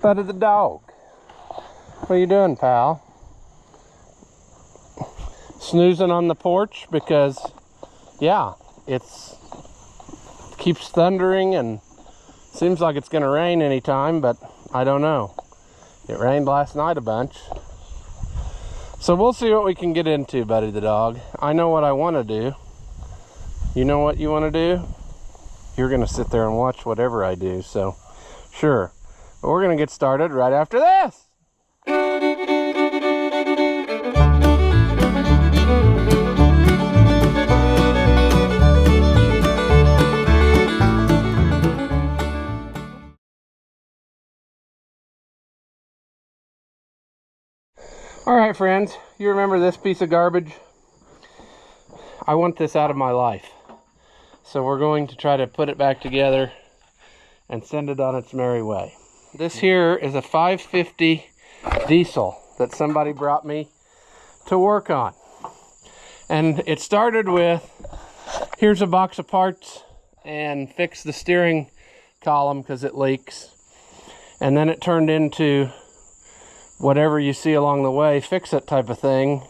Buddy the dog. What are you doing, pal? Snoozing on the porch because, yeah, it keeps thundering and seems like it's going to rain anytime, but I don't know. It rained last night a bunch. So we'll see what we can get into, Buddy the dog. I know what I want to do. You know what you want to do? You're going to sit there and watch whatever I do, so sure. But we're going to get started right after this. All right, friends, you remember this piece of garbage? I want this out of my life. So we're going to try to put it back together and send it on its merry way. This here is a 550 diesel that somebody brought me to work on. And it started with, here's a box of parts and fix the steering column because it leaks. And then it turned into whatever you see along the way, fix it type of thing,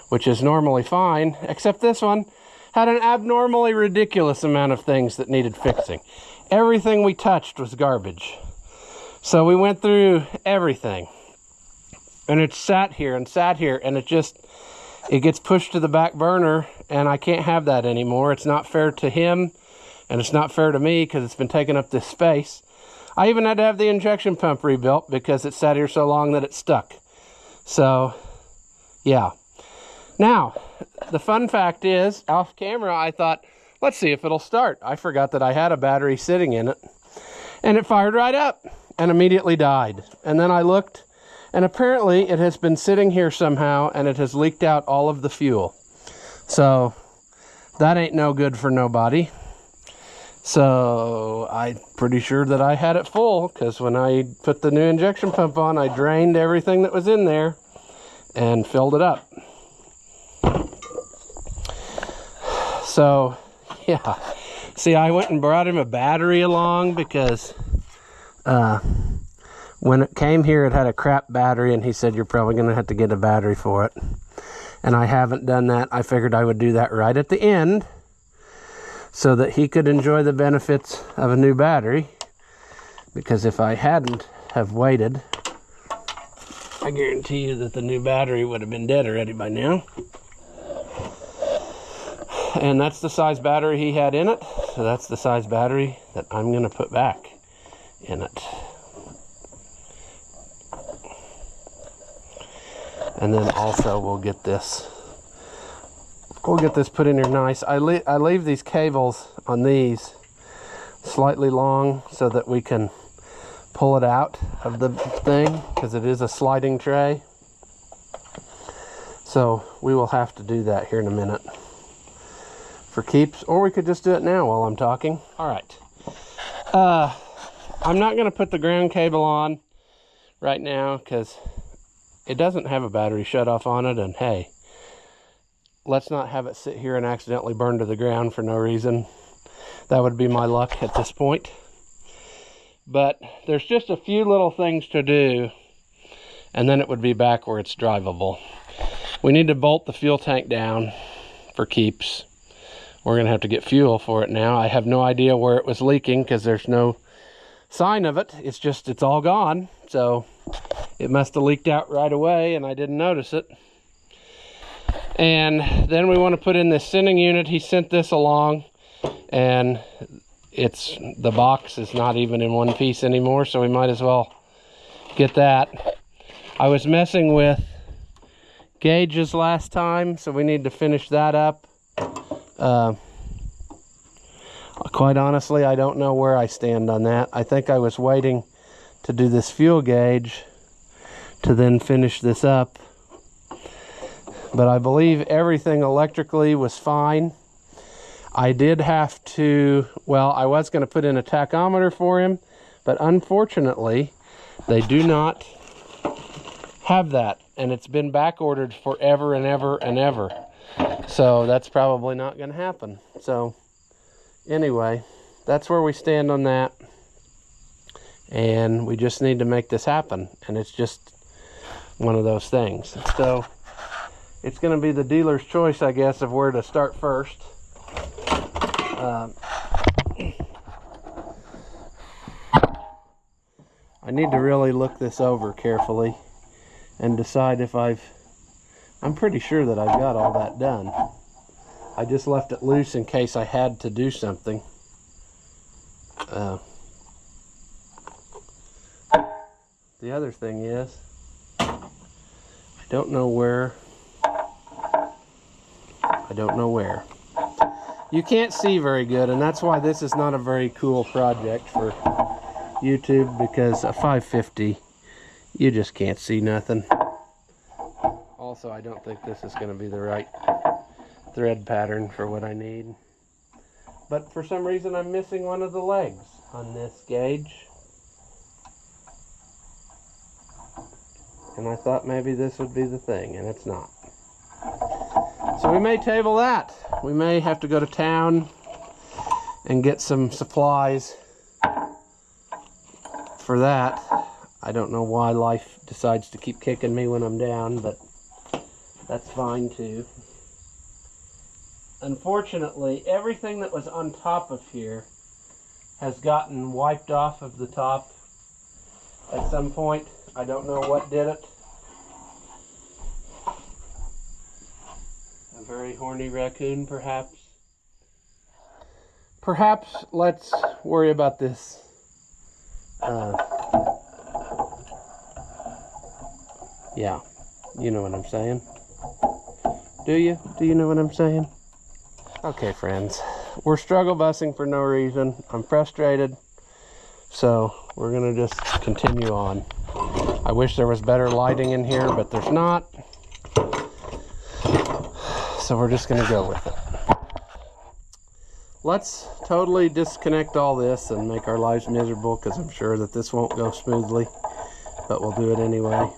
which is normally fine, except this one had an abnormally ridiculous amount of things that needed fixing. Everything we touched was garbage. So we went through everything. And it sat here, and it gets pushed to the back burner, and I can't have that anymore. It's not fair to him, and it's not fair to me because it's been taking up this space. I even had to have the injection pump rebuilt because it sat here so long that it stuck. So, yeah. Now, the fun fact is, off camera, I thought, let's see if it'll start. I forgot that I had a battery sitting in it. And it fired right up and immediately died. And then I looked, and apparently it has been sitting here somehow, and it has leaked out all of the fuel. So, that ain't no good for nobody. So I'm pretty sure that I had it full because when I put the new injection pump on, I drained everything that was in there and filled it up. So, yeah. See, I went and brought him a battery along because when it came here, it had a crap battery, and he said, you're probably going to have to get a battery for it. And I haven't done that. I figured I would do that right at the end, so that he could enjoy the benefits of a new battery. Because if I hadn't have waited, I guarantee you that the new battery would have been dead already by now. And that's the size battery he had in it. So that's the size battery that I'm going to put back in it. And then also we'll get this put in here nice. I leave these cables on these slightly long so that we can pull it out of the thing because it is a sliding tray. So we will have to do that here in a minute for keeps, or we could just do it now while I'm talking. All right. I'm not going to put the ground cable on right now because it doesn't have a battery shut off on it, and hey, let's not have it sit here and accidentally burn to the ground for no reason. That would be my luck at this point. But there's just a few little things to do, and then it would be back where it's drivable. We need to bolt the fuel tank down for keeps. We're going to have to get fuel for it now. I have no idea where it was leaking because there's no sign of it. It's all gone. So it must have leaked out right away, and I didn't notice it. And then we want to put in this sending unit. He sent this along, and the box is not even in one piece anymore, so we might as well get that. I was messing with gauges last time, so we need to finish that up. Quite honestly, I don't know where I stand on that. I think I was waiting to do this fuel gauge to then finish this up. But I believe everything electrically was fine. I did have to, well, I was going to put in a tachometer for him, but unfortunately, they do not have that. And it's been back ordered forever and ever and ever. So that's probably not going to happen. So anyway, that's where we stand on that. and we just need to make this happen, and it's just one of those things. So it's going to be the dealer's choice, I guess, of where to start first. I need to really look this over carefully and decide if I'm pretty sure that I've got all that done. I just left it loose in case I had to do something. The other thing is, I don't know where. You can't see very good, and that's why this is not a very cool project for YouTube, because a 550, you just can't see nothing. Also, I don't think this is going to be the right thread pattern for what I need. But for some reason, I'm missing one of the legs on this gauge. And I thought maybe this would be the thing, and it's not. So we may table that. We may have to go to town and get some supplies for that. I don't know why life decides to keep kicking me when I'm down, but that's fine too. Unfortunately, everything that was on top of here has gotten wiped off of the top at some point. I don't know what did it. A very horny raccoon, perhaps. Perhaps let's worry about this. Yeah, you know what I'm saying. Do you? Do you know what I'm saying? Okay, friends. We're struggle busing for no reason. I'm frustrated. So we're going to just continue on. I wish there was better lighting in here, but there's not. So we're just going to go with it. Let's totally disconnect all this and make our lives miserable, because I'm sure that this won't go smoothly, but we'll do it anyway.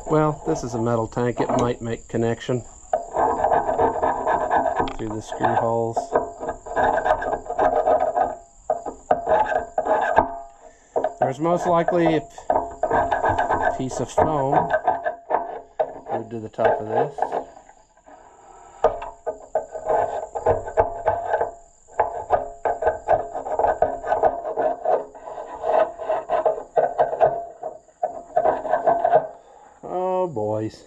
Well, this is a metal tank. It might make connection through the screw holes. There's most likely a piece of foam glued to the top of this. Oh, boys.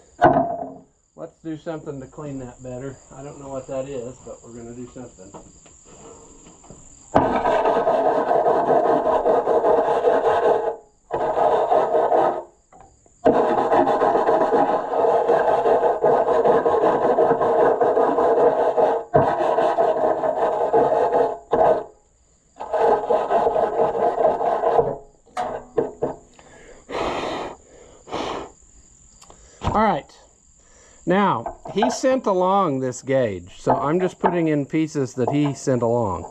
Let's do something to clean that better. I don't know what that is, but we're going to do something. All right, now he sent along this gauge, so I'm just putting in pieces that he sent along.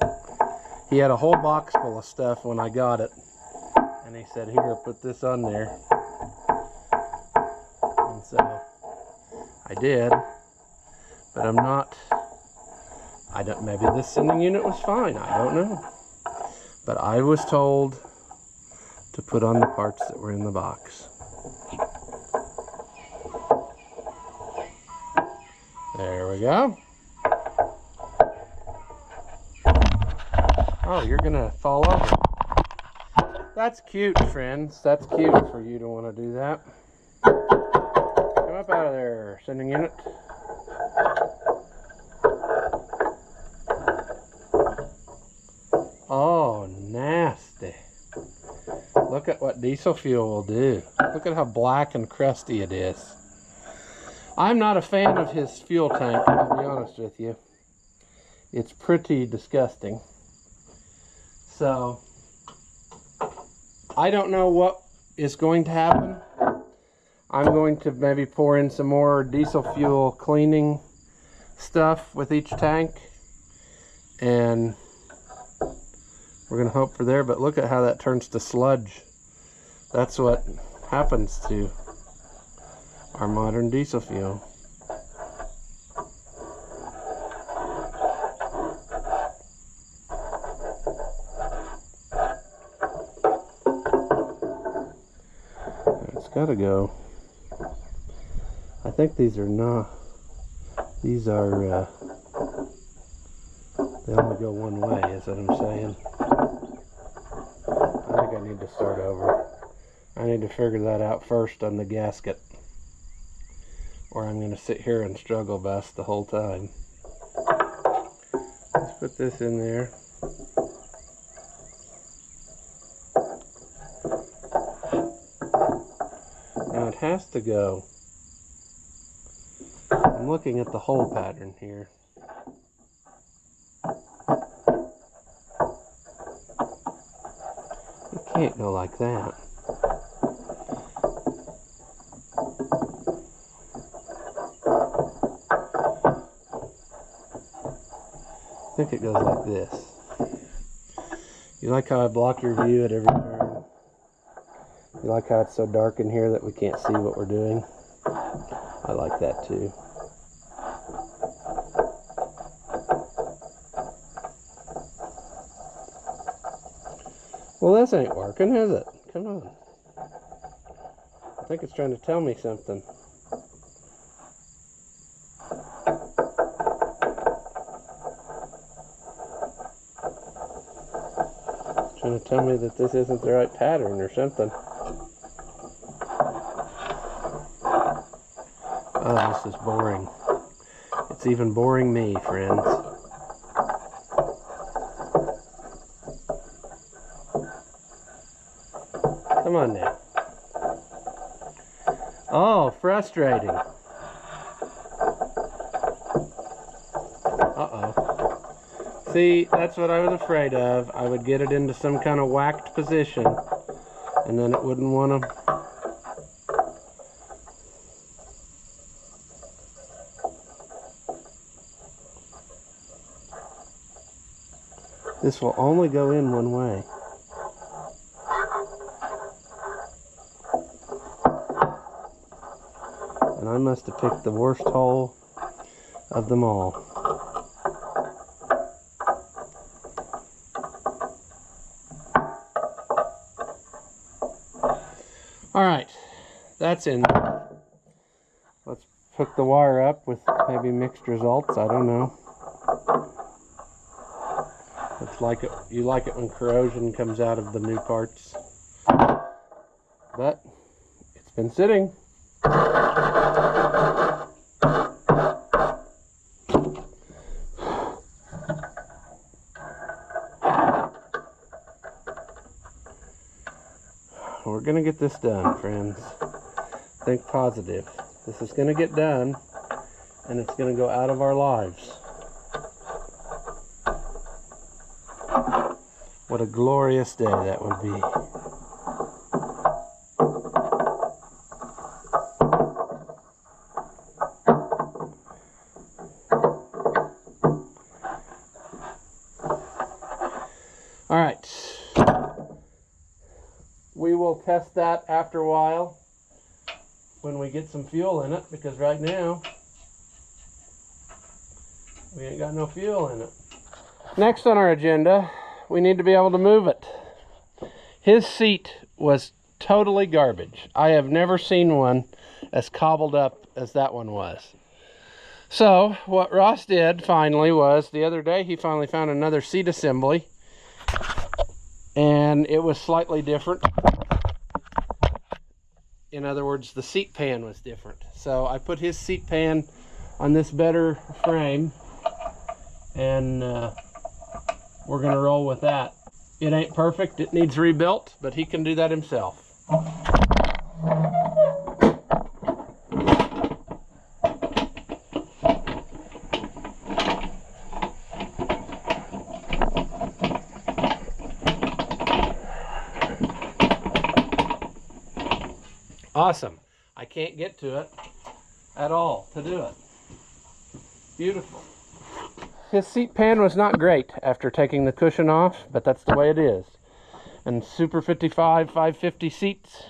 He had a whole box full of stuff when I got it, and he said, here, put this on there. And so I did, but maybe this sending unit was fine, I don't know. But I was told to put on the parts that were in the box. There we go. Oh, you're gonna fall over. That's cute, friends. That's cute for you to want to do that. Come up out of there, sending unit. Oh, nasty. Look at what diesel fuel will do. Look at how black and crusty it is. I'm not a fan of his fuel tank, I'll be honest with you. It's pretty disgusting. So, I don't know what is going to happen. I'm going to maybe pour in some more diesel fuel cleaning stuff with each tank. And we're going to hope for there, but look at how that turns to sludge. That's what happens to our modern diesel fuel. gotta go. I think these are not, these are, they only go one way, is what I'm saying. I think I need to start over. I need to figure that out first on the gasket, or I'm gonna sit here and struggle best the whole time. Let's put this in there. Now it has to go. I'm looking at the hole pattern here. It can't go like that. I think it goes like this. You like how I block your view at every turn? You like how it's so dark in here that we can't see what we're doing? I like that too. Well, this ain't working, is it? Come on. I think it's trying to tell me something. It's trying to tell me that this isn't the right pattern or something. Oh, this is boring. It's even boring me, friends. Come on now. Oh, frustrating. Uh-oh. See, that's what I was afraid of. I would get it into some kind of whacked position, and then it wouldn't want to... This will only go in one way. And I must have picked the worst hole of them all. Alright, that's in there. Let's hook the wire up with maybe mixed results, I don't know. It's like it, you like it when corrosion comes out of the new parts. But it's been sitting. We're gonna get this done, friends. Think positive. This is gonna get done, and it's gonna go out of our lives. What a glorious day that would be. All right. We will test that after a while when we get some fuel in it, because right now we ain't got no fuel in it. Next on our agenda, we need to be able to move it. His seat was totally garbage. I have never seen one as cobbled up as that one was. So what Ross did finally was, the other day he finally found another seat assembly, and it was slightly different. In other words, the seat pan was different. So I put his seat pan on this better frame, and we're gonna roll with that. It ain't perfect, it needs rebuilt, but he can do that himself. Awesome. I can't get to it at all to do it. Beautiful. His seat pan was not great after taking the cushion off, but that's the way it is. And Super 55 550 seats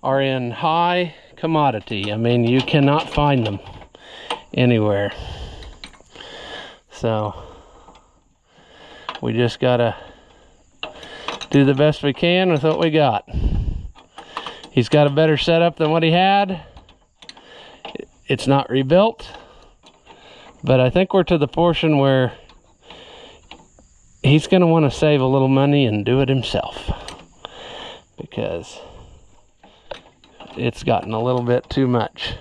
are in high commodity. I mean, you cannot find them anywhere. So we just gotta do the best we can with what we got. He's got a better setup than what he had. It's not rebuilt, but I think we're to the portion where he's going to want to save a little money and do it himself, because it's gotten a little bit too much.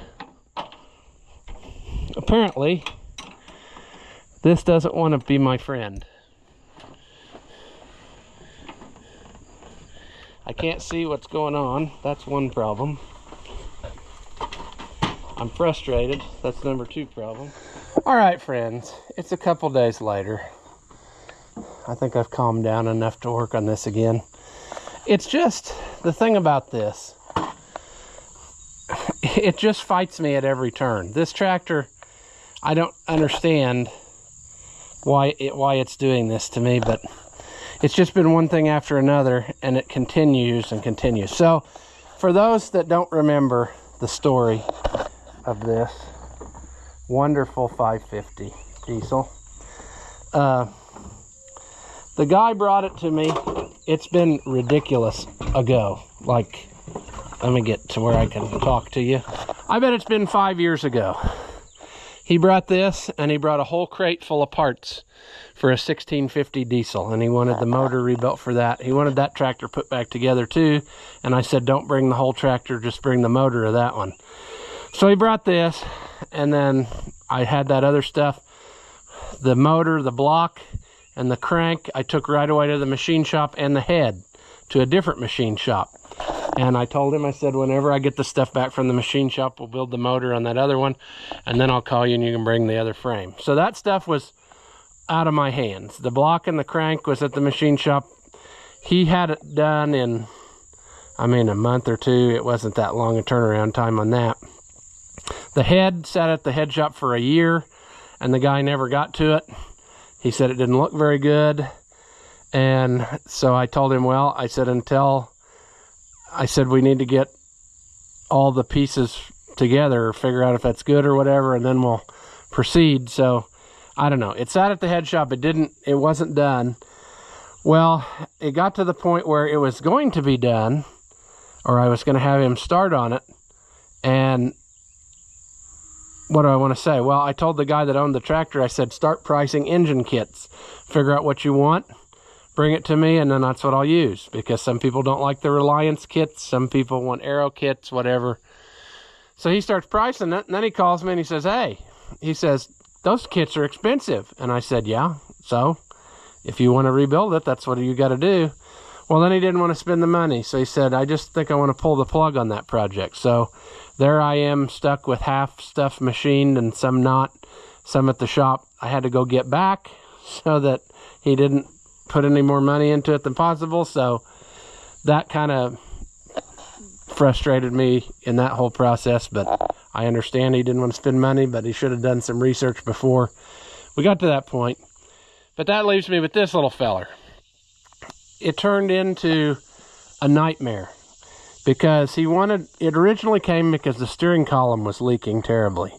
Apparently, this doesn't want to be my friend. I can't see what's going on. That's one problem. I'm frustrated. That's number 2 problem. All right, friends. It's a couple days later. I think I've calmed down enough to work on this again. It's just, the thing about this, it just fights me at every turn. This tractor, I don't understand why it's doing this to me, but it's just been one thing after another, and it continues and continues. So, for those that don't remember the story of this wonderful 550 diesel, the guy brought it to me. It's been ridiculous ago. Like, let me get to where I can talk to you. I bet it's been 5 years ago. He brought this, and he brought a whole crate full of parts for a 1650 diesel, and he wanted the motor rebuilt for that. He wanted that tractor put back together too, and I said, don't bring the whole tractor, just bring the motor of that one. So he brought this, and then I had that other stuff, the motor, the block, and the crank, I took right away to the machine shop, and the head to a different machine shop. And I told him, I said, whenever I get the stuff back from the machine shop, we'll build the motor on that other one, and then I'll call you and you can bring the other frame. So that stuff was out of my hands. The block and the crank was at the machine shop. He had it done in, a month or 2. It wasn't that long a turnaround time on that. The head sat at the head shop for a year, and the guy never got to it. He said it didn't look very good. And so I told him, well, I said, we need to get all the pieces together, or figure out if that's good or whatever, and then we'll proceed. So, I don't know. It sat at the head shop. It wasn't done. Well, it got to the point where it was going to be done, or I was going to have him start on it. And what do I want to say? Well, I told the guy that owned the tractor, I said, start pricing engine kits. Figure out what you want, bring it to me, and then that's what I'll use. Because some people don't like the Reliance kits, some people want Aero kits, whatever. So he starts pricing it, and then he calls me and he says, hey, he says, those kits are expensive. And I said, yeah, so if you want to rebuild it, that's what you got to do. Well, then he didn't want to spend the money. So he said, I just think I want to pull the plug on that project. So there I am, stuck with half stuff machined and some not, some at the shop. I had to go get back so that he didn't put any more money into it than possible. So that kind of frustrated me in that whole process, but I understand he didn't want to spend money, but he should have done some research before we got to that point. But that leaves me with this little feller. It turned into a nightmare because it originally came because the steering column was leaking terribly.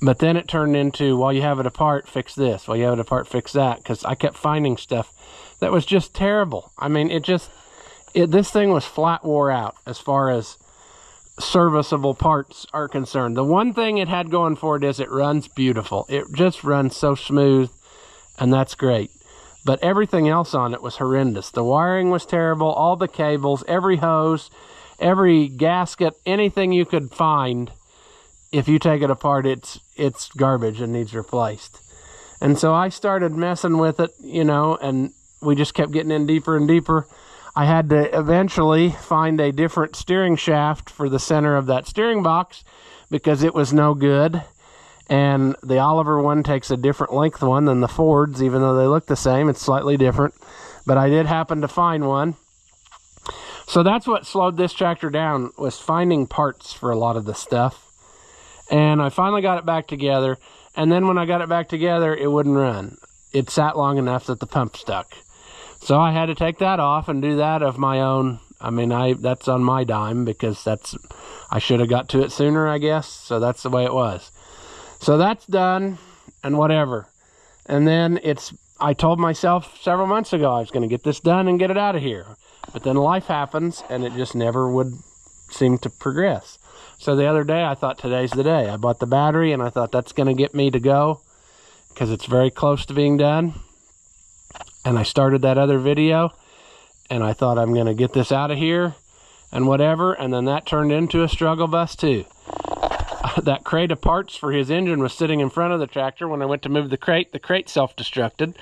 But then it turned into, while you have it apart, fix this. While you have it apart, fix that. Because I kept finding stuff that was just terrible. I mean, this thing was flat wore out as far as serviceable parts are concerned. The one thing it had going for it is it runs beautiful. It just runs so smooth, and that's great. But everything else on it was horrendous. The wiring was terrible, all the cables, every hose, every gasket, anything you could find. If you take it apart, it's garbage and needs replaced. And so I started messing with it, and we just kept getting in deeper and deeper. I had to eventually find a different steering shaft for the center of that steering box because it was no good. And the Oliver one takes a different length one than the Ford's, even though they look the same. It's slightly different. But I did happen to find one. So that's what slowed this tractor down, was finding parts for a lot of the stuff. And I finally got it back together. And then when I got it back together, it wouldn't run. It sat long enough that the pump stuck. So I had to take that off and do that of my own. That's on my dime because I should have got to it sooner, I guess. So that's the way it was. So that's done and whatever. And then I told myself several months ago I was going to get this done and get it out of here. But then life happens and it just never would seem to progress. So the other day I thought today's the day. I bought the battery and I thought that's going to get me to go because it's very close to being done. And I started that other video and I thought I'm going to get this out of here and whatever. And then that turned into a struggle bus too. That crate of parts for his engine was sitting in front of the tractor. When I went to move the crate self-destructed.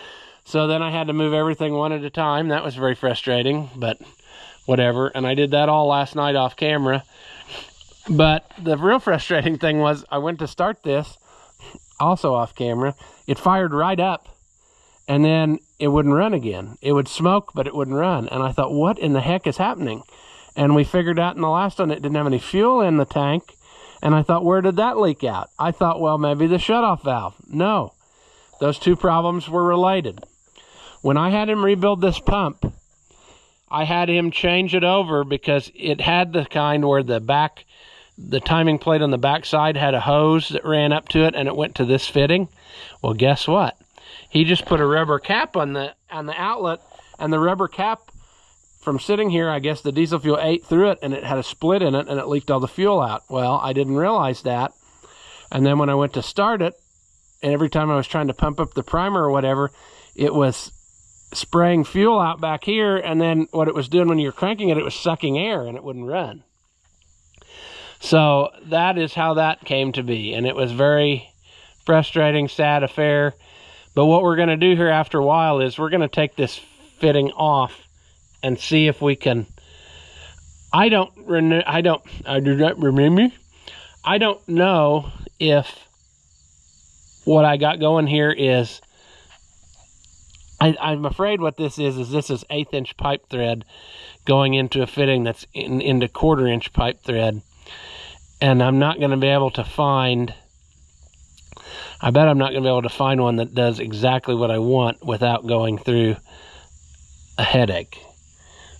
So then I had to move everything one at a time. That was very frustrating, but whatever. And I did that all last night off camera. But the real frustrating thing was I went to start this, also off camera. It fired right up, and then it wouldn't run again. It would smoke, but it wouldn't run. And I thought, what in the heck is happening? And we figured out in the last one it didn't have any fuel in the tank. And I thought, where did that leak out? I thought, well, maybe the shutoff valve. No, those two problems were related. When I had him rebuild this pump, I had him change it over because it had the kind where the timing plate on the back side had a hose that ran up to it and it went to this fitting. Well, guess what? He just put a rubber cap on the outlet, and the rubber cap from sitting here, I guess the diesel fuel ate through it and it had a split in it and it leaked all the fuel out. Well, I didn't realize that. And then when I went to start it, and every time I was trying to pump up the primer or whatever, it was spraying fuel out back here, and then what it was doing when you're cranking it, it was sucking air and it wouldn't run. So that is how that came to be, and it was very frustrating, sad affair. But what we're going to do here after a while is we're going to take this fitting off and see if we can. I don't know if what I got going here is. I'm afraid what this is this is 1/8 inch pipe thread going into a fitting that's into 1/4 inch pipe thread. And I'm not going to be able to find, I bet I'm not going to be able to find one that does exactly what I want without going through a headache.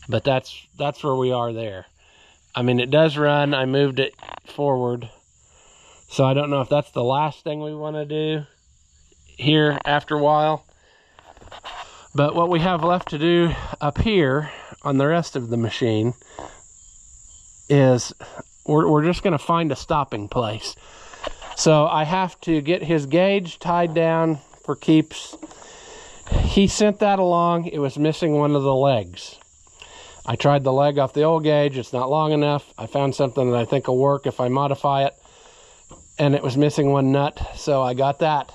But that's where we are there. I mean, it does run. I moved it forward. So I don't know if that's the last thing we want to do here after a while. But what we have left to do up here on the rest of the machine is we're just going to find a stopping place. So I have to get his gauge tied down for keeps. He sent that along. It was missing one of the legs. I tried the leg off the old gauge. It's not long enough. I found something that I think will work if I modify it. And it was missing one nut, so I got that.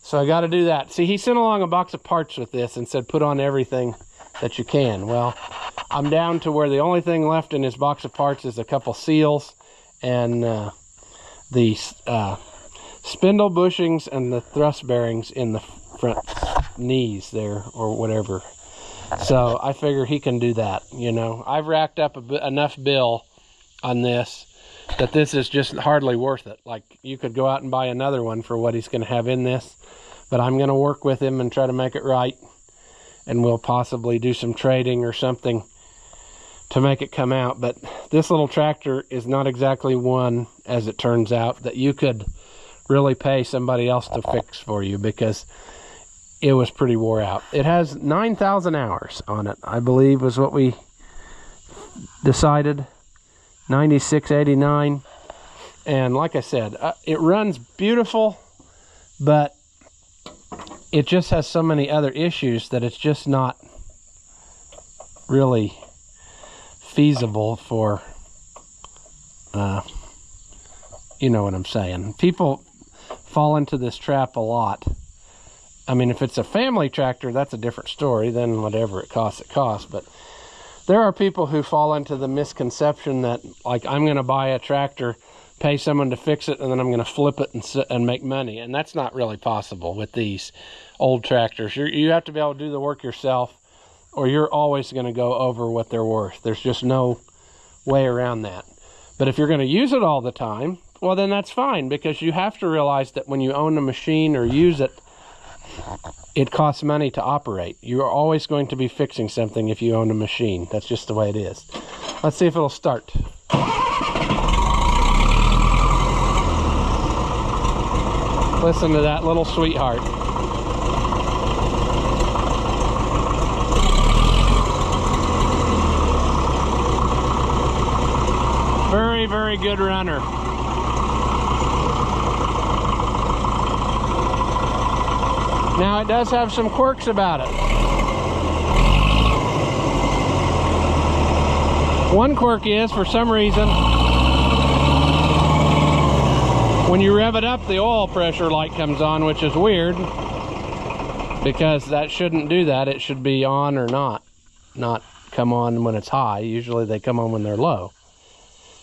So I got to do that. See, he sent along a box of parts with this and said, put on everything that you can. Well, I'm down to where the only thing left in his box of parts is a couple seals and the spindle bushings and the thrust bearings in the front knees there or whatever. So I figure he can do that. You know, I've racked up enough bill on this that this is just hardly worth it. Like, you could go out and buy another one for what he's going to have in this, but I'm going to work with him and try to make it right, and we'll possibly do some trading or something to make it come out. But this little tractor is not exactly one, as it turns out, that you could really pay somebody else to fix for you, because it was pretty wore out. It has 9,000 hours on it, I believe was what we decided. 9689. And like I said, it runs beautiful, but it just has so many other issues that it's just not really feasible for, you know what I'm saying. People fall into this trap a lot. I mean, if it's a family tractor, that's a different story. Then whatever it costs, but there are people who fall into the misconception that, like, I'm going to buy a tractor, pay someone to fix it, and then I'm going to flip it and make money. And that's not really possible with these old tractors. You have to be able to do the work yourself, or you're always going to go over what they're worth. There's just no way around that. But if you're going to use it all the time, well, then that's fine, because you have to realize that when you own a machine or use it, it costs money to operate. You're always going to be fixing something if you own a machine. That's just the way it is. Let's see if it'll start. Listen to that little sweetheart. Very, very good runner. Now it does have some quirks about it. One quirk is, for some reason, when you rev it up, the oil pressure light comes on, which is weird, because that shouldn't do that. It should be on or not come on when it's high. Usually they come on when they're low,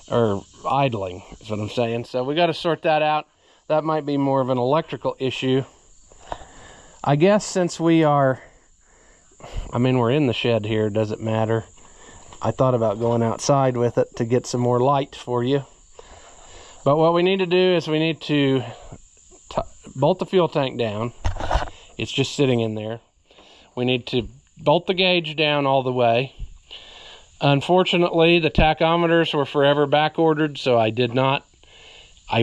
or idling is what I'm saying. So we got to sort that out. That might be more of an electrical issue. I guess since we are, we're in the shed here, does it matter? I thought about going outside with it to get some more light for you. But what we need to do is we need to bolt the fuel tank down. It's just sitting in there. We need to bolt the gauge down all the way. Unfortunately, the tachometers were forever back ordered, so I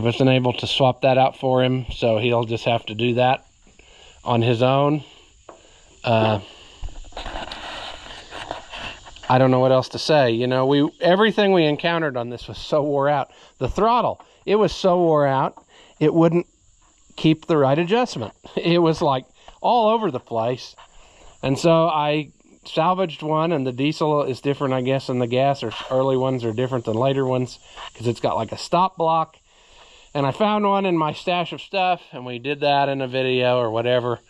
wasn't able to swap that out for him, so he'll just have to do that on his own. I don't know what else to say. You know, everything we encountered on this was so wore out. The throttle, it was so wore out, it wouldn't keep the right adjustment. It was like all over the place. And so I salvaged one, and the diesel is different, I guess, than the gas, or early ones are different than later ones, because it's got like a stop block. And I found one in my stash of stuff, and we did that in a video or whatever,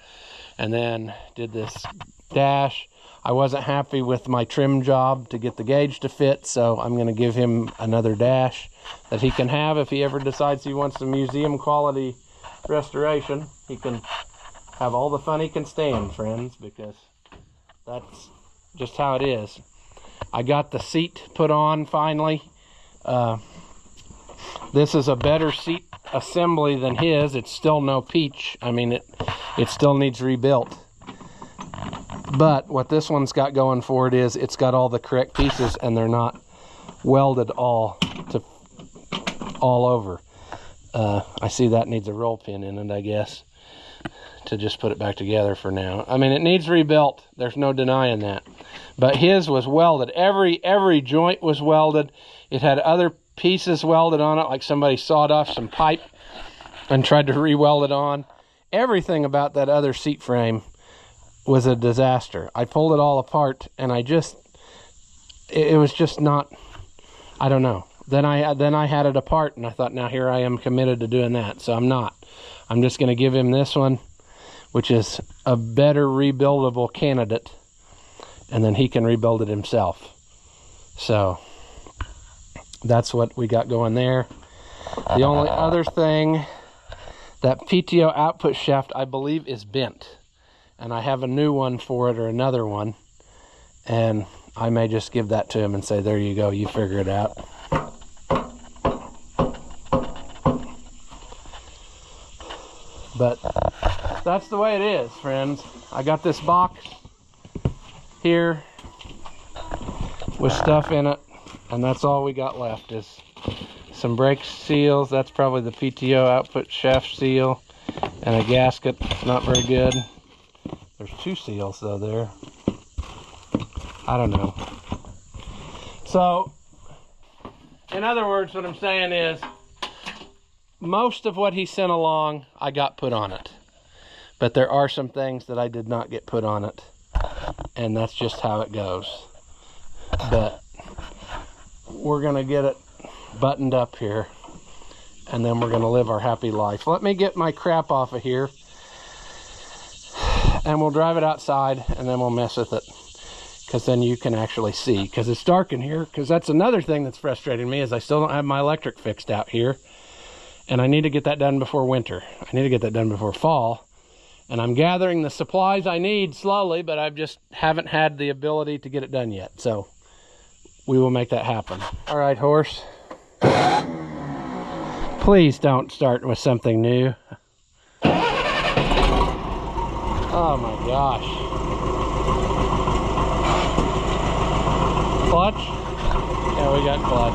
and then did this dash. I wasn't happy with my trim job to get the gauge to fit, so I'm going to give him another dash that he can have if he ever decides he wants some museum quality restoration. He can have all the fun he can stand, friends, because that's just how it is. I got the seat put on finally. This is a better seat assembly than his. It's still no peach. I mean, it still needs rebuilt. But what this one's got going for it is it's got all the correct pieces, and they're not welded all over. I see that needs a roll pin in it, I guess, to just put it back together for now. I mean, it needs rebuilt. There's no denying that. But his was welded. Every joint was welded. It had other pieces welded on it, like somebody sawed off some pipe and tried to re-weld it on. Everything about that other seat frame was a disaster. I pulled it all apart, and it was just not, I don't know. Then I had it apart, and I thought, now here I am committed to doing that. So I'm not. I'm just going to give him this one, which is a better rebuildable candidate, and then he can rebuild it himself. So that's what we got going there. The only other thing, that PTO output shaft, I believe, is bent. And I have a new one for it, or another one, and I may just give that to him and say, there you go, you figure it out. But that's the way it is, friends. I got this box here with stuff in it, and that's all we got left is some brake seals. That's probably the PTO output shaft seal, and a gasket. Not very good. There's two seals though there. I don't know. So, in other words, what I'm saying is, most of what he sent along, I got put on it. But there are some things that I did not get put on it. And that's just how it goes. But we're going to get it buttoned up here, and then we're going to live our happy life. Let me get my crap off of here, and we'll drive it outside, and then we'll mess with it, because then you can actually see, because it's dark in here. Because that's another thing that's frustrating me, is I still don't have my electric fixed out here, and I need to get that done before winter. I need to get that done before fall, and I'm gathering the supplies I need slowly, but I just haven't had the ability to get it done yet. So we will make that happen. All right, horse, please don't start with something new. Oh my gosh. Clutch? Yeah, we got clutch.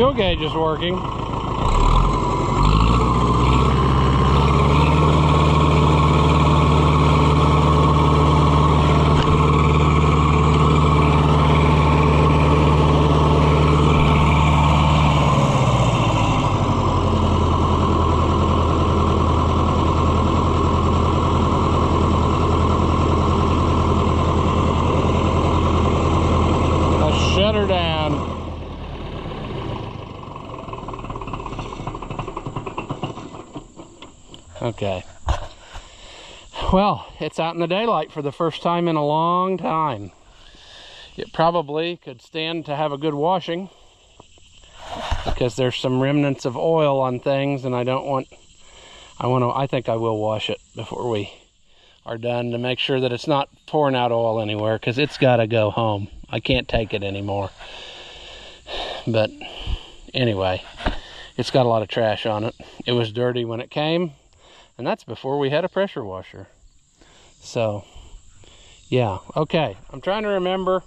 fuel gauge is working. Shut her down. Okay. Well, it's out in the daylight for the first time in a long time. It probably could stand to have a good washing because there's some remnants of oil on things, and I think I will wash it before we are done to make sure that it's not pouring out oil anywhere, because it's got to go home. I can't take it anymore. But anyway, it's got a lot of trash on it. It was dirty when it came, and that's before we had a pressure washer. So yeah, okay, I'm trying to remember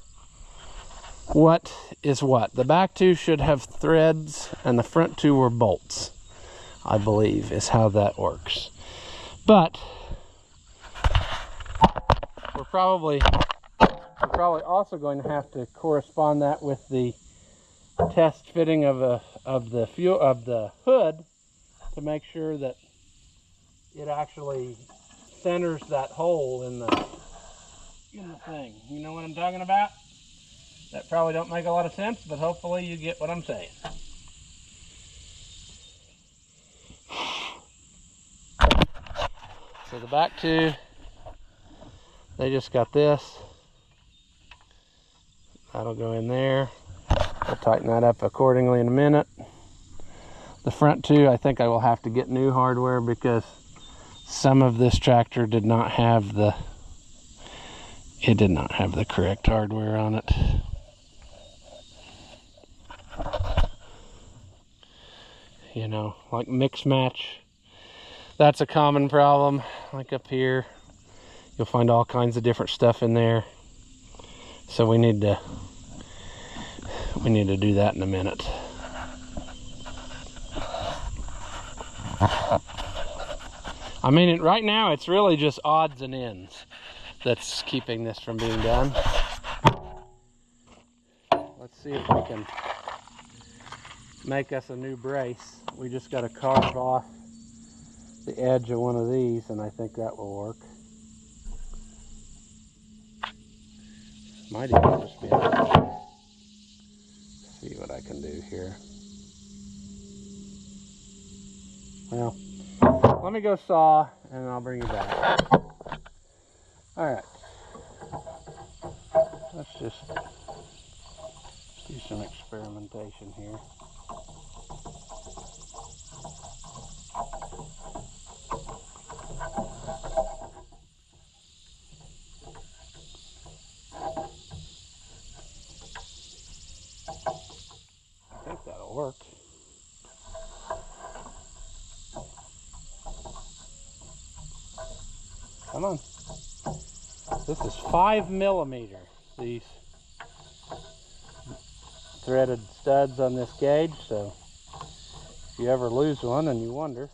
what is what. The back two should have threads and the front two were bolts, I believe is how that works. But we're probably also going to have to correspond that with the test fitting of the hood to make sure that it actually centers that hole in the thing. You know what I'm talking about? That probably don't make a lot of sense, but hopefully you get what I'm saying. So the back two, they just got this. That'll go in there. I'll tighten that up accordingly in a minute. The front two, I think I will have to get new hardware because some of this tractor did not have the correct hardware on it. You know, like mix match. That's a common problem. Like up here, you'll find all kinds of different stuff in there. So we need to do that in a minute. I mean, right now it's really just odds and ends that's keeping this from being done. Let's see if we can make us a new brace. We just got to carve off the edge of one of these, and I think that will work. Might even just be able to see what I can do here. Well, let me go saw and I'll bring you back. Alright. Let's just do some experimentation here. I think that'll work. Come on. This is 5mm. These threaded studs on this gauge, so if you ever lose one and you wonder,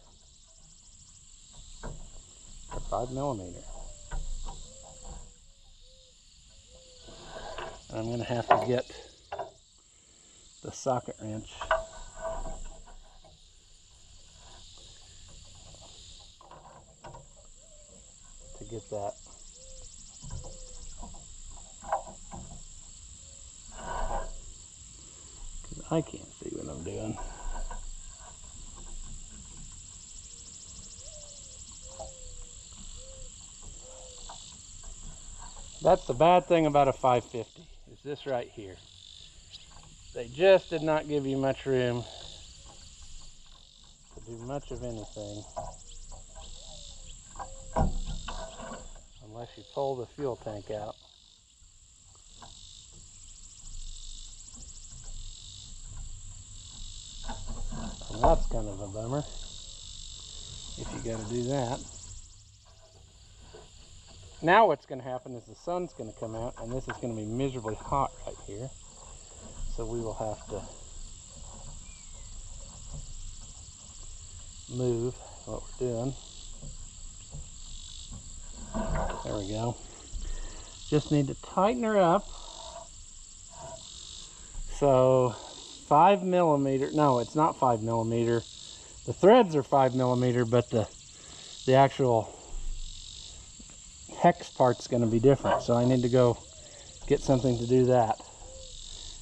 they're 5mm. I'm going to have to get the socket wrench to get that. I can't see what I'm doing. That's the bad thing about a 550, is this right here. They just did not give you much room to do much of anything unless you pull the fuel tank out. And that's kind of a bummer if you got to do that. Now what's going to happen is the sun's going to come out and this is going to be miserably hot right here. So we will have to move what we're doing. There we go. Just need to tighten her up. So 5mm, no, it's not 5mm. The threads are 5mm, but the actual hex part's going to be different. So I need to go get something to do that.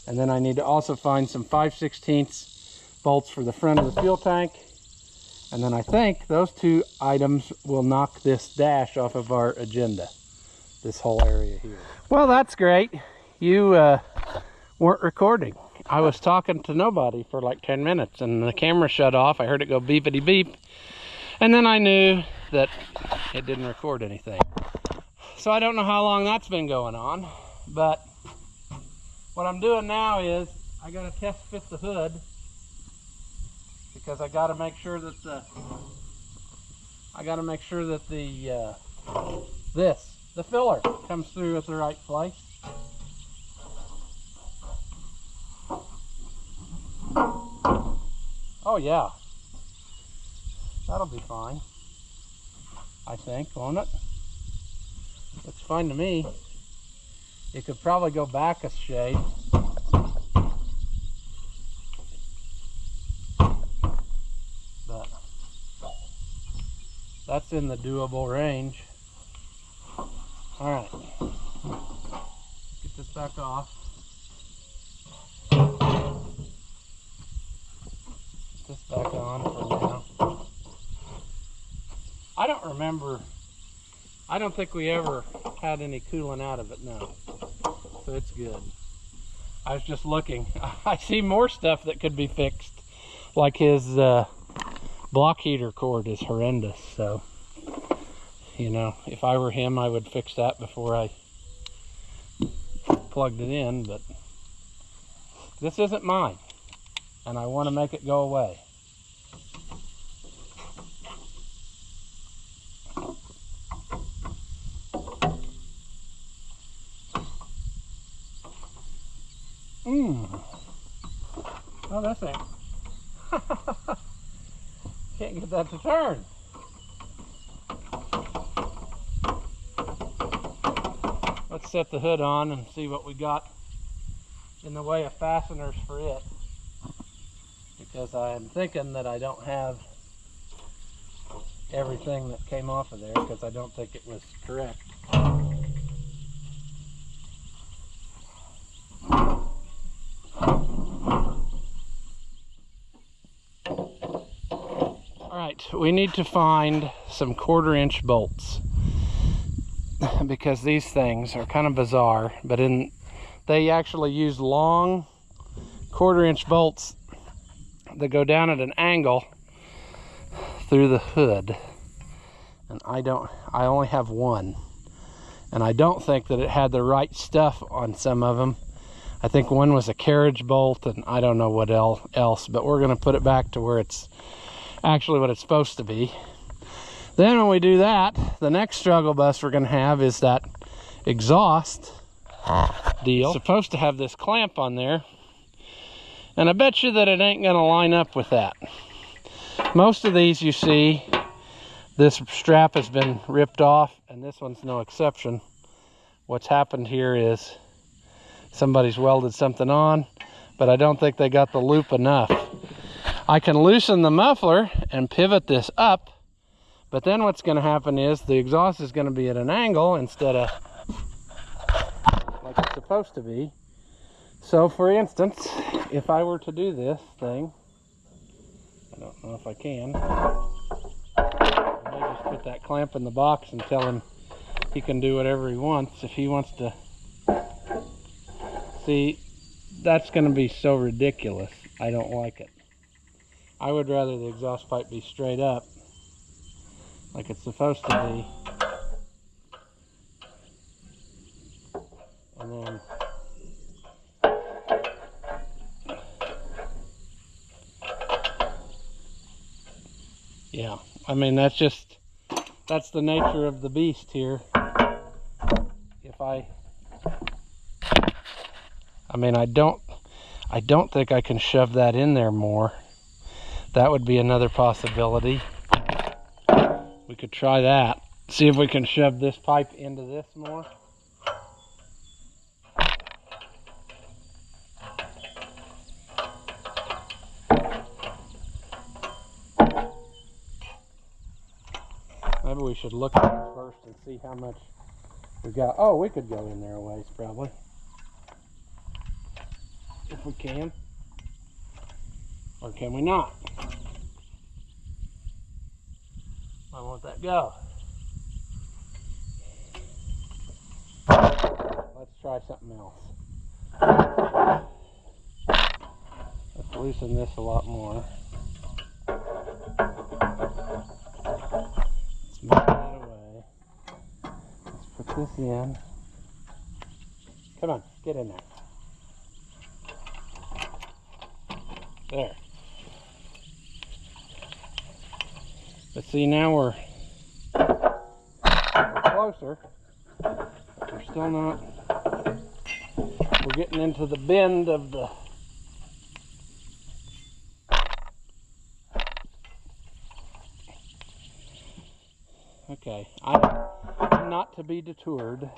And then I need to also find some 5/16 bolts for the front of the fuel tank. And then I think those two items will knock this dash off of our agenda. This whole area here. Well, that's great. You weren't recording. I was talking to nobody for like 10 minutes and the camera shut off. I heard it go beepity beep. And then I knew that it didn't record anything. So I don't know how long that's been going on, but what I'm doing now is I got to test fit the hood because I got to make sure that the filler comes through at the right place. Oh yeah, that'll be fine, I think, won't it? Looks fine to me. It could probably go back a shade. But that's in the doable range. All right, get this back off. Put this back on for now. I don't remember. I don't think we ever had any coolant out of it now, so it's good. I was just looking. I see more stuff that could be fixed, like his block heater cord is horrendous. So, you know, if I were him, I would fix that before I plugged it in, but this isn't mine, and I want to make it go away. Oh, this ain't. Can't get that to turn. Let's set the hood on and see what we got in the way of fasteners for it. Because I'm thinking that I don't have everything that came off of there because I don't think it was correct. We need to find some 1/4-inch bolts because these things are kind of bizarre, but they actually use long 1/4-inch bolts that go down at an angle through the hood, and I only have one, and I don't think that it had the right stuff on some of them. I think one was a carriage bolt, and I don't know what else, but we're going to put it back to where it's actually what it's supposed to be. Then when we do that, the next struggle bus we're going to have is that exhaust deal. It's supposed to have this clamp on there, and I bet you that it ain't going to line up with that. Most of these, you see, this strap has been ripped off, and this one's no exception. What's happened here is somebody's welded something on, but I don't think they got the loop enough. I can loosen the muffler and pivot this up, but then what's going to happen is the exhaust is going to be at an angle instead of like it's supposed to be. So for instance, if I were to do this thing, I don't know if I can, I may just put that clamp in the box and tell him he can do whatever he wants. If he wants to, see, that's going to be so ridiculous. I don't like it. I would rather the exhaust pipe be straight up, like it's supposed to be. And then yeah, I mean, that's the nature of the beast here. I mean, I don't think I can shove that in there more. That would be another possibility. We could try that. See if we can shove this pipe into this more. Maybe we should look at it first and see how much we got. Oh, we could go in there a ways probably. If we can. Or can we not? I want that go. Let's try something else. Let's loosen this a lot more. Let's move that away. Let's put this in. Come on, get in there. There. But see, now we're closer. We're still not. We're getting into the bend of the. Okay, I'm not to be deterred.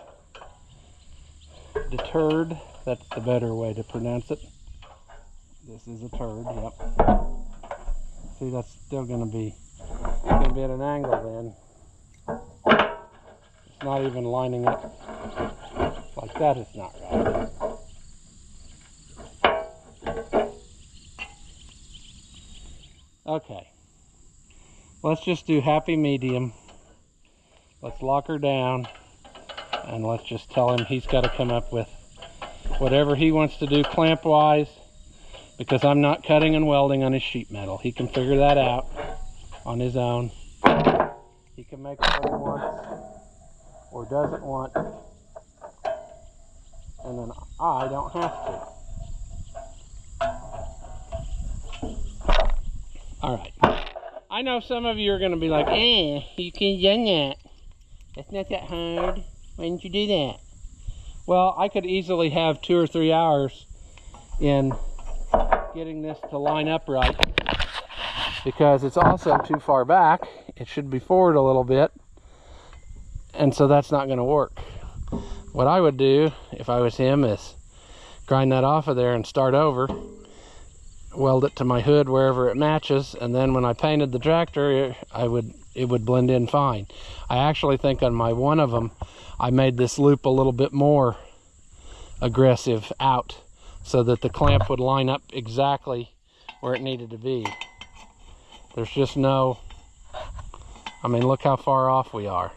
Deterred, that's the better way to pronounce it. This is a turd, yep. See, that's still going to be at an angle then. It's not even lining up like that. It's not right. Okay. Let's just do happy medium. Let's lock her down and let's just tell him he's got to come up with whatever he wants to do clamp wise, because I'm not cutting and welding on his sheet metal. He can figure that out on his own. He can make what he wants or doesn't want, and then I don't have to. Alright. I know some of you are going to be like, you can do that. That's not that hard. Why didn't you do that? Well, I could easily have 2 or 3 hours in getting this to line up right, because it's also too far back. It should be forward a little bit, and so that's not going to work. What I would do if I was him is grind that off of there and start over, weld it to my hood wherever it matches, and then when I painted the tractor it would blend in fine. I actually think on my one of them I made this loop a little bit more aggressive out, so that the clamp would line up exactly where it needed to be. There's just no, I mean, look how far off we are.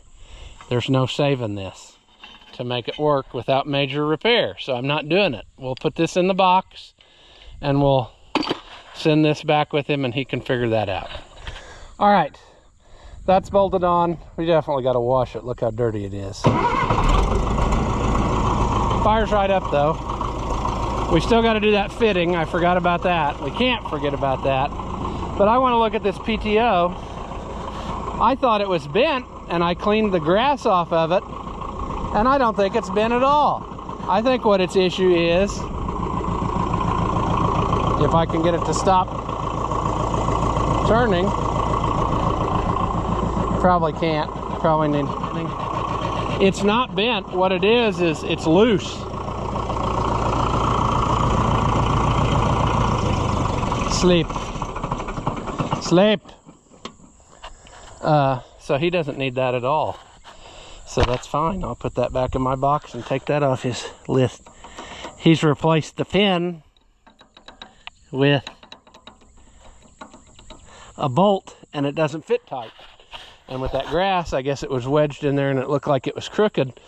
There's no saving this to make it work without major repair, so I'm not doing it. We'll put this in the box and we'll send this back with him and he can figure that out. All right, that's bolted on. We definitely got to wash it. Look how dirty it is. Fire's right up though. We still got to do that fitting. I forgot about that. We can't forget about that. But I want to look at this PTO. I thought it was bent, and I cleaned the grass off of it, and I don't think it's bent at all. I think what its issue is, if I can get it to stop turning, probably can't. Probably need. It's not bent. What it is it's loose. Sleep. So he doesn't need that at all. So that's fine. I'll put that back in my box and take that off his list. He's replaced the pin with a bolt, and it doesn't fit tight. And with that grass, I guess it was wedged in there and it looked like it was crooked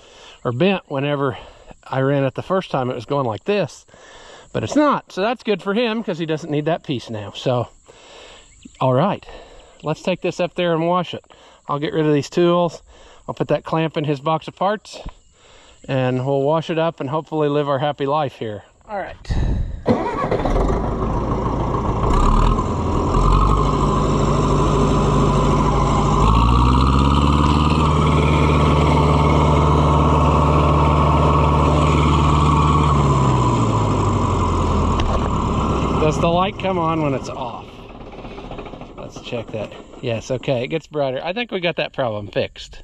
or bent whenever I ran it the first time. It was going like this. But it's not, so that's good for him because he doesn't need that piece now. So, all right, let's take this up there and wash it. I'll get rid of these tools. I'll put that clamp in his box of parts, and we'll wash it up and hopefully live our happy life here. All right. Does the light come on when it's off? check that. Yes, okay, it gets brighter. I think we got that problem fixed.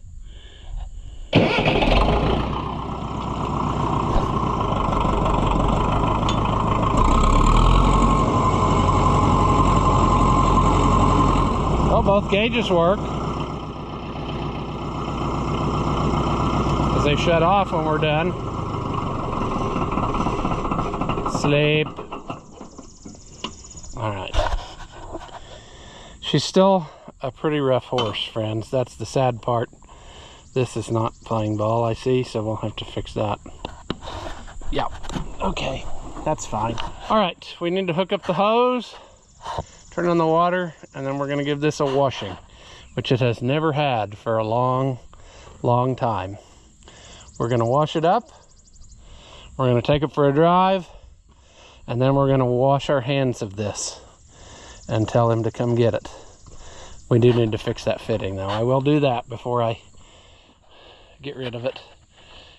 Oh, both gauges work. Because they shut off when we're done. Sleep. Alright. She's still a pretty rough horse, friends. That's the sad part. This is not playing ball, I see, so we'll have to fix that. Yeah, okay, that's fine. Alright, we need to hook up the hose, turn on the water, and then we're going to give this a washing, which it has never had for a long, long time. We're going to wash it up, we're going to take it for a drive, and then we're going to wash our hands of this and tell him to come get it. We do need to fix that fitting though. I will do that before I get rid of it,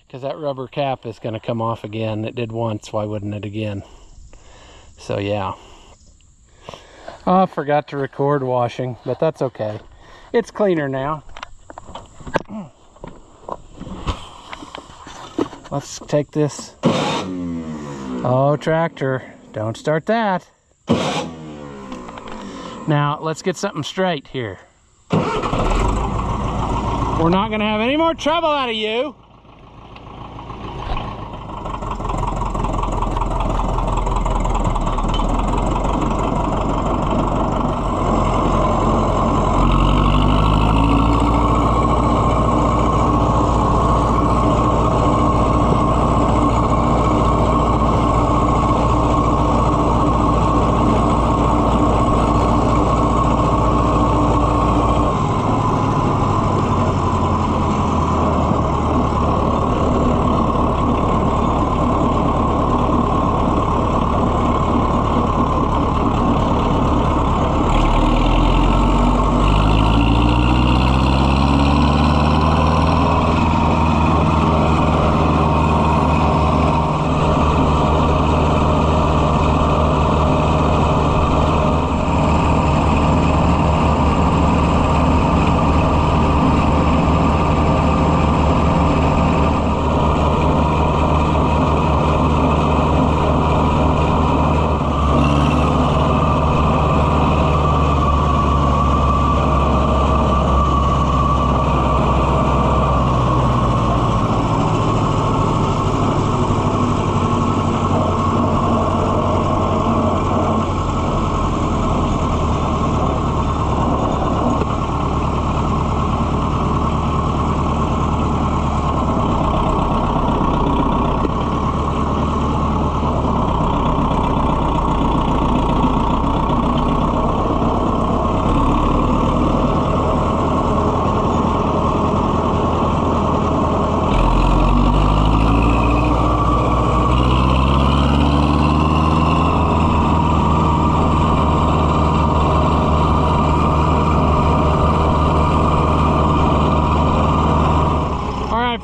because that rubber cap is going to come off again. It did once, why wouldn't it again? So yeah. Oh, I forgot to record washing, but that's okay. It's cleaner now. Let's take this. Oh, tractor, don't start that. Now, let's get something straight here. We're not going to have any more trouble out of you.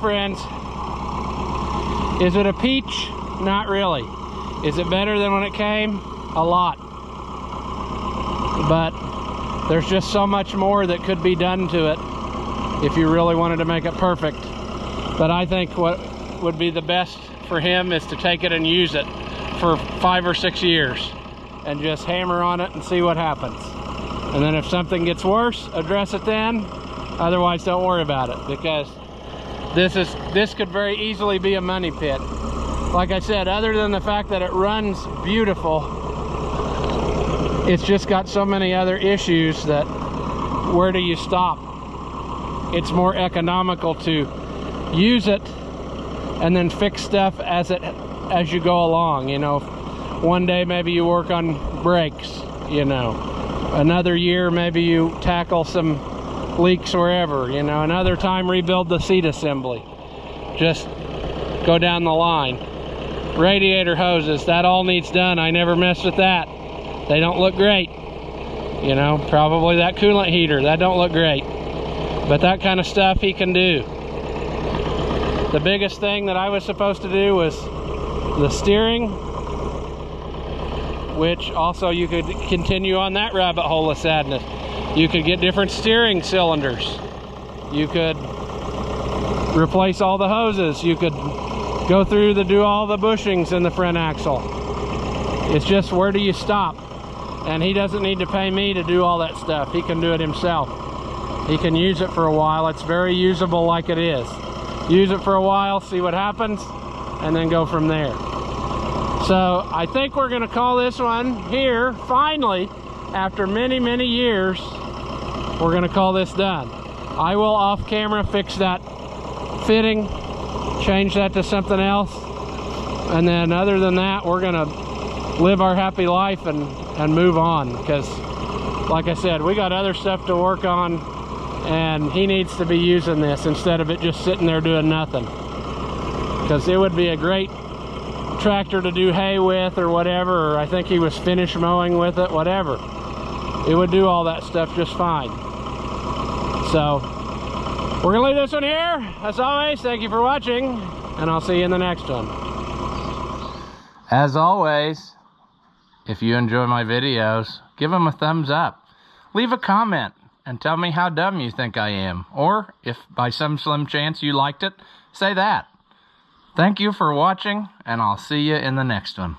Friends, is it a peach? Not really. Is it better than when it came? A lot. But there's just so much more that could be done to it if you really wanted to make it perfect. But I think what would be the best for him is to take it and use it for 5 or 6 years and just hammer on it and see what happens. And then if something gets worse, address it then. Otherwise, don't worry about it, because this could very easily be a money pit. Like I said, other than the fact that it runs beautiful, it's just got so many other issues that where do you stop? It's more economical to use it and then fix stuff as you go along. You know, one day maybe you work on brakes, you know, another year maybe you tackle some leaks wherever, you know, another time rebuild the seat assembly. Just go down the line. Radiator hoses, that all needs done. I never mess with that. They don't look great. You know, probably that coolant heater, that don't look great. But that kind of stuff he can do. The biggest thing that I was supposed to do was the steering, which also you could continue on that rabbit hole of sadness. You could get different steering cylinders. You could replace all the hoses. You could go through do all the bushings in the front axle. It's just, where do you stop? And he doesn't need to pay me to do all that stuff. He can do it himself. He can use it for a while. It's very usable like it is. Use it for a while, see what happens, and then go from there. So I think we're gonna call this one here, finally, after many, many years, we're gonna call this done. I will off camera fix that fitting, change that to something else, and then other than that, we're gonna live our happy life and move on, because like I said, we got other stuff to work on, and he needs to be using this instead of it just sitting there doing nothing, because it would be a great tractor to do hay with or whatever, or I think he was finish mowing with it, whatever. It would do all that stuff just fine. So we're gonna leave this one here. As always, thank you for watching, and I'll see you in the next one. As always, if you enjoy my videos, give them a thumbs up. Leave a comment and tell me how dumb you think I am. Or if by some slim chance you liked it, say that. Thank you for watching, and I'll see you in the next one.